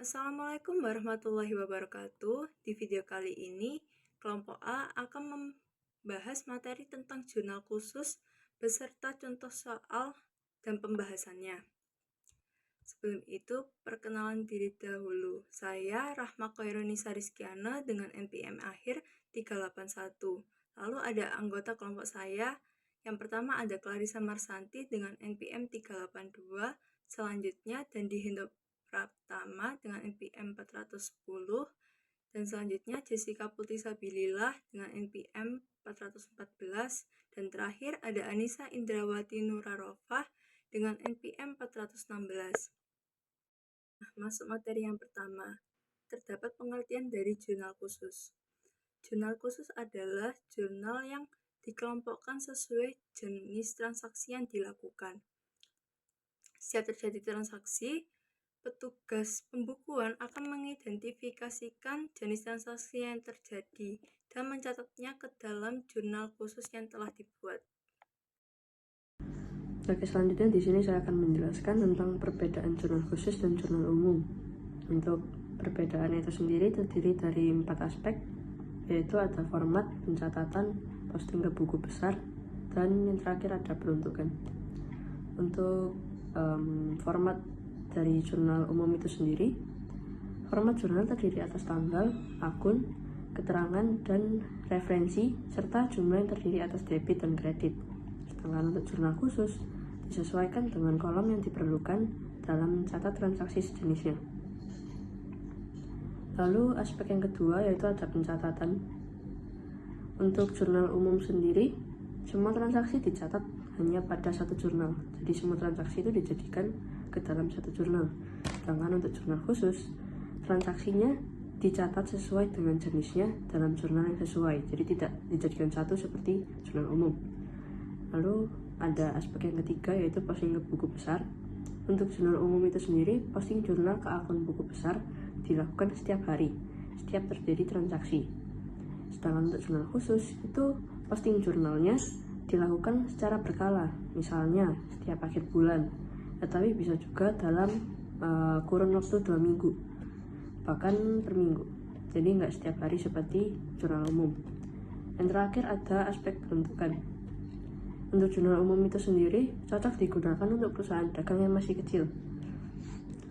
Assalamualaikum warahmatullahi wabarakatuh. Di video kali ini, kelompok A akan membahas materi tentang jurnal khusus beserta contoh soal dan pembahasannya. Sebelum itu, perkenalan diri dahulu. Saya Rahma Khairunisa Rizkiana dengan NPM akhir 381. Lalu ada anggota kelompok saya. Yang pertama ada Clarissa Marsanti dengan NPM 382. Selanjutnya Dandi Hendo Pratama dengan NPM 410. Dan selanjutnya Jessica Putri Sabilillah dengan NPM 414. Dan terakhir ada Anissa Indrawati Nurarofah dengan NPM 416. Masuk materi yang pertama. Terdapat pengertian dari jurnal khusus. Jurnal khusus adalah jurnal yang dikelompokkan sesuai jenis transaksi yang dilakukan. Setiap terjadi transaksi, petugas pembukuan akan mengidentifikasikan jenis transaksi yang terjadi dan mencatatnya ke dalam jurnal khusus yang telah dibuat. Oke, selanjutnya di sini saya akan menjelaskan tentang perbedaan jurnal khusus dan jurnal umum. Untuk perbedaan itu sendiri terdiri dari 4 aspek, yaitu ada format, pencatatan, posting ke buku besar, dan yang terakhir ada peruntukan. Untuk format dari jurnal umum itu sendiri, format jurnal terdiri atas tanggal, akun, keterangan, dan referensi, serta jumlah yang terdiri atas debit dan kredit. Sedangkan untuk jurnal khusus disesuaikan dengan kolom yang diperlukan dalam mencatat transaksi sejenisnya. Lalu aspek yang kedua yaitu ada pencatatan. Untuk jurnal umum sendiri, semua transaksi dicatat hanya pada satu jurnal. Jadi semua transaksi itu dijadikan ke dalam satu jurnal. Sedangkan untuk jurnal khusus, transaksinya dicatat sesuai dengan jenisnya dalam jurnal yang sesuai. Jadi tidak dijadikan satu seperti jurnal umum. Lalu ada aspek yang ketiga yaitu posting ke buku besar. Untuk jurnal umum itu sendiri, posting jurnal ke akun buku besar dilakukan setiap hari, setiap terjadi transaksi. Sedangkan untuk jurnal khusus, itu posting jurnalnya dilakukan secara berkala, misalnya setiap akhir bulan, tetapi bisa juga dalam kurun waktu 2 minggu, bahkan per minggu. Jadi nggak setiap hari seperti jurnal umum. Yang terakhir ada aspek peruntukan. Untuk jurnal umum itu sendiri cocok digunakan untuk perusahaan dagang yang masih kecil.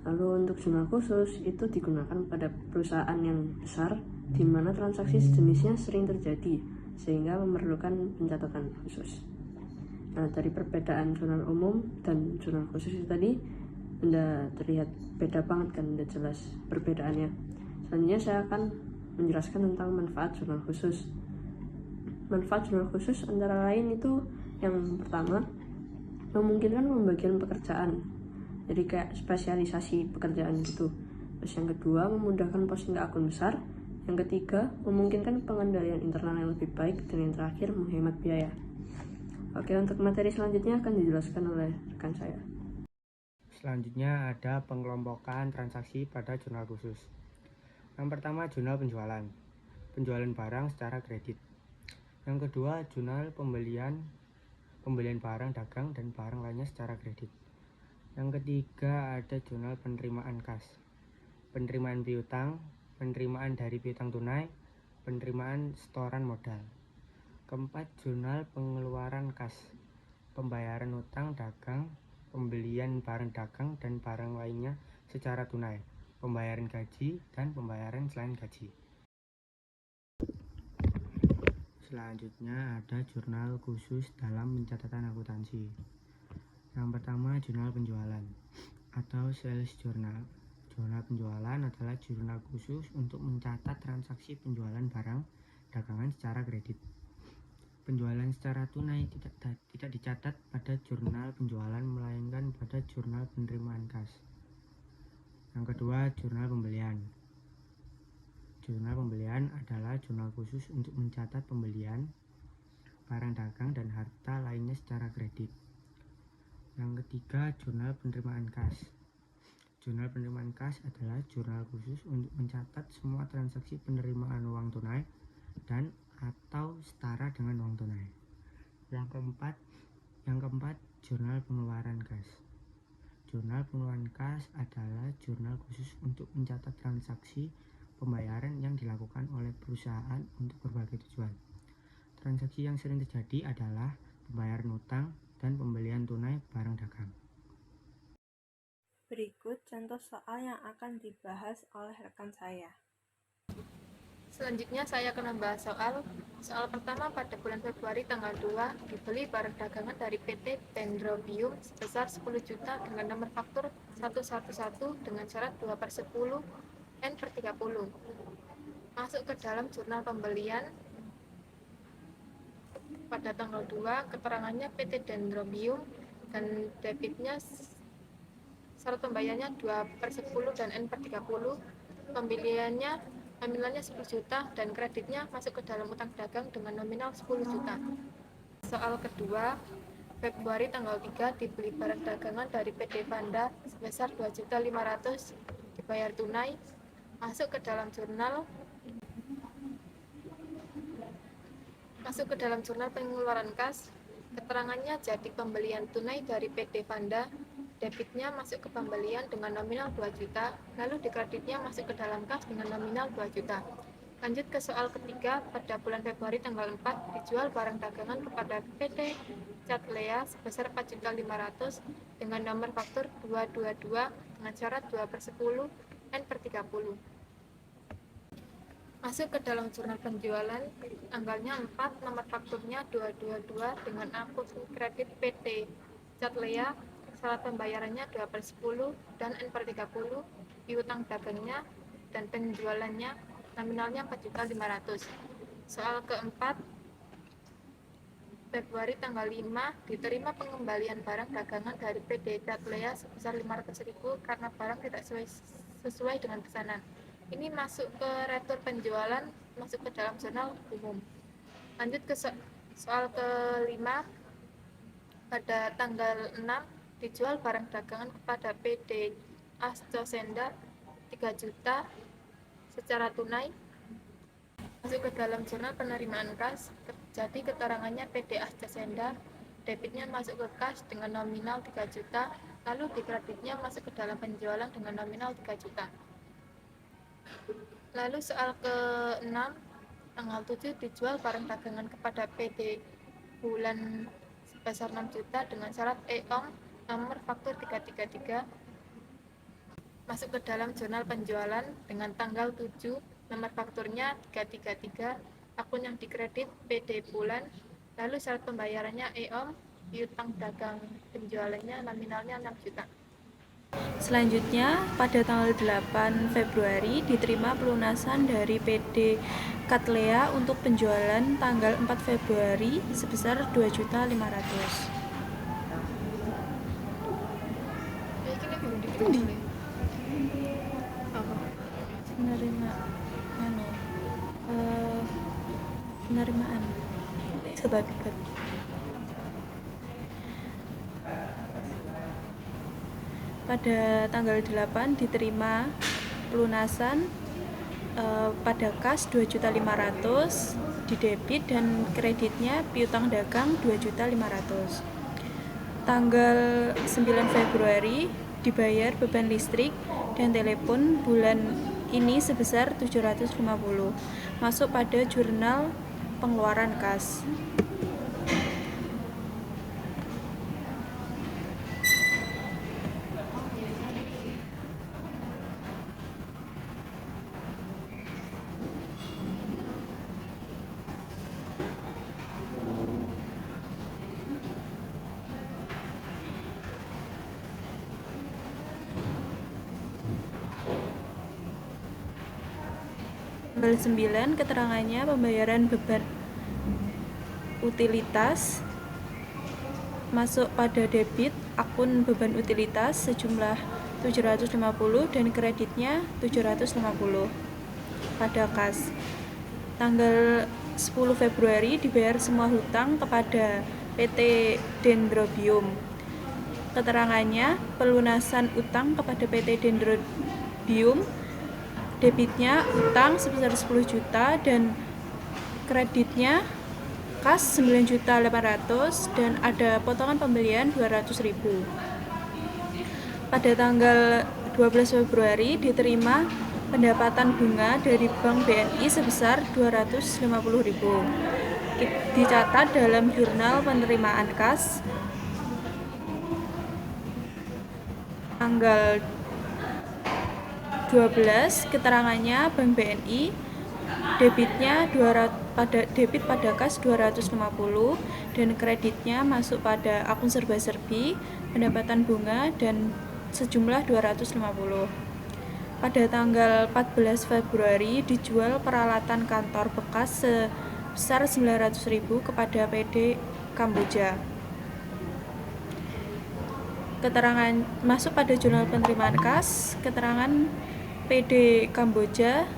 Lalu untuk jurnal khusus itu digunakan pada perusahaan yang besar di mana transaksi sejenisnya sering terjadi sehingga memerlukan pencatatan khusus. Nah, dari perbedaan jurnal umum dan jurnal khusus itu tadi udah terlihat beda banget kan, udah jelas perbedaannya. Selanjutnya saya akan menjelaskan tentang manfaat jurnal khusus. Manfaat jurnal khusus antara lain itu yang pertama, memungkinkan pembagian pekerjaan. Jadi kayak spesialisasi pekerjaan gitu. Terus yang kedua, memudahkan posting ke akun besar. Yang ketiga, memungkinkan pengendalian internal yang lebih baik. Dan yang terakhir, menghemat biaya. Oke, untuk materi selanjutnya akan dijelaskan oleh rekan saya. Selanjutnya ada pengelompokan transaksi pada jurnal khusus. Yang pertama, jurnal penjualan. Penjualan barang secara kredit. Yang kedua, jurnal pembelian barang dagang dan barang lainnya secara kredit. Yang ketiga ada jurnal penerimaan kas, penerimaan piutang, penerimaan dari piutang tunai, penerimaan setoran modal. Keempat, jurnal pengeluaran kas, pembayaran utang dagang, pembelian barang dagang dan barang lainnya secara tunai, pembayaran gaji dan pembayaran selain gaji. Selanjutnya ada jurnal khusus dalam pencatatan akuntansi. Yang pertama, jurnal penjualan atau sales journal. Jurnal penjualan adalah jurnal khusus untuk mencatat transaksi penjualan barang dagangan secara kredit. Penjualan secara tunai tidak dicatat pada jurnal penjualan melainkan pada jurnal penerimaan kas. Yang kedua, jurnal pembelian. Jurnal pembelian adalah jurnal khusus untuk mencatat pembelian barang dagang dan harta lainnya secara kredit. Yang ketiga, jurnal penerimaan kas. Jurnal penerimaan kas adalah jurnal khusus untuk mencatat semua transaksi penerimaan uang tunai dan atau setara dengan uang tunai. Yang keempat, jurnal pengeluaran kas. Jurnal pengeluaran kas adalah jurnal khusus untuk mencatat transaksi pembayaran yang dilakukan oleh perusahaan untuk berbagai tujuan. Transaksi yang sering terjadi adalah pembayaran utang dan pembelian tunai barang dagang. Berikut contoh soal yang akan dibahas oleh rekan saya. Selanjutnya saya akan membahas soal pertama. Pada bulan Februari tanggal 2 dibeli barang dagangan dari PT Dendrobium sebesar 10 juta dengan nomor faktur 111 dengan syarat 2/10 N/30. Masuk ke dalam jurnal pembelian pada tanggal 2, keterangannya PT Dendrobium dan debitnya syarat pembayarannya 2/10 dan N/30. Pembeliannya 10 juta dan kreditnya masuk ke dalam utang dagang dengan nominal 10 juta. Soal kedua, Februari tanggal 3 dibeli barang dagangan dari PD Panda sebesar 2.500.000 dibayar tunai. Masuk ke dalam jurnal pengeluaran kas. Keterangannya jadi pembelian tunai dari PD Panda, debitnya masuk ke pembelian dengan nominal 2 juta, lalu dikreditnya masuk ke dalam kas dengan nominal 2 juta. Lanjut ke soal ketiga, pada bulan Februari tanggal 4 dijual barang dagangan kepada PT Catlea sebesar 4.500.000 dengan nomor faktur 222 dengan syarat 2/10 N/30. Masuk ke dalam jurnal penjualan, tanggalnya 4, nomor fakturnya 222 dengan akun kredit PT Catlea, syarat pembayarannya 2/10 dan N/30, piutang dagangnya dan penjualannya nominalnya 4.500.000. Soal keempat, Februari tanggal 5 diterima pengembalian barang dagangan dari PT Catlea sebesar 500.000 karena barang tidak sesuai dengan pesanan. Ini masuk ke retur penjualan, masuk ke dalam jurnal umum. Lanjut ke soal kelima, pada tanggal 6 dijual barang dagangan kepada PT Ascosenda 3 juta secara tunai. Masuk ke dalam jurnal penerimaan kas. Jadi keterangannya PT Ascosenda, debitnya masuk ke kas dengan nominal 3 juta, lalu dikreditnya masuk ke dalam penjualan dengan nominal 3 juta. Lalu soal ke-6, tanggal 7 dijual barang dagangan kepada PT Bulan sebesar 6 juta dengan syarat EOM nomor faktur 333. Masuk ke dalam jurnal penjualan dengan tanggal 7, nomor fakturnya 333, akun yang dikredit PT Bulan, lalu syarat pembayarannya EOM, piutang dagang penjualannya nominalnya 6 juta. Selanjutnya, pada tanggal 8 Februari diterima pelunasan dari PD Catlea untuk penjualan tanggal 4 Februari sebesar 2.500.000. Penerimaan. Coba. Pada tanggal 8 diterima pelunasan pada kas 2.500.000 di debit dan kreditnya piutang dagang 2.500.000. Tanggal 9 Februari dibayar beban listrik dan telepon bulan ini sebesar 750. Masuk pada jurnal pengeluaran kas. Tanggal 9 keterangannya pembayaran beban utilitas masuk pada debit akun beban utilitas sejumlah 750 dan kreditnya 750 pada kas. Tanggal 10 Februari dibayar semua hutang kepada PT Dendrobium. Keterangannya pelunasan utang kepada PT Dendrobium, debitnya utang sebesar 10 juta dan kreditnya kas 9.800.000 dan ada potongan pembelian 200.000. Pada tanggal 12 Februari diterima pendapatan bunga dari Bank BNI sebesar 250.000. Dicatat dalam jurnal penerimaan kas tanggal 12, keterangannya Bank BNI debitnya debit pada kas 250 dan kreditnya masuk pada akun serba-serbi pendapatan bunga dan sejumlah 250. Pada tanggal 14 Februari dijual peralatan kantor bekas sebesar 900.000 kepada PD Kamboja. Keterangan masuk pada jurnal penerimaan kas, keterangan PD Kamboja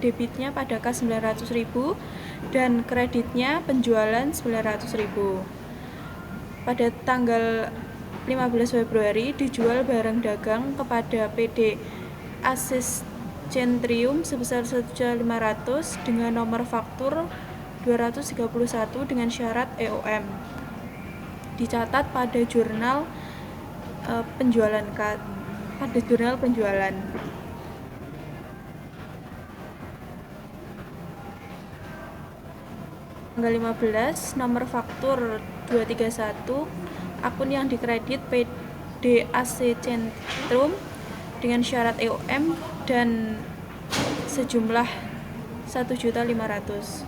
debitnya pada kas 900.000 dan kreditnya penjualan 900.000. Pada tanggal 15 Februari dijual barang dagang kepada PD Asis Centrium sebesar 1.500.000 dengan nomor faktur 231 dengan syarat EOM. Dicatat pada jurnal penjualan tanggal 15 nomor faktur 231 akun yang dikredit PDAC Centrum dengan syarat EOM dan sejumlah 1.500.000.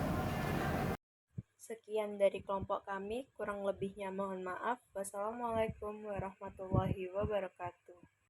Sekian dari kelompok kami, kurang lebihnya mohon maaf. Wassalamualaikum warahmatullahi wabarakatuh.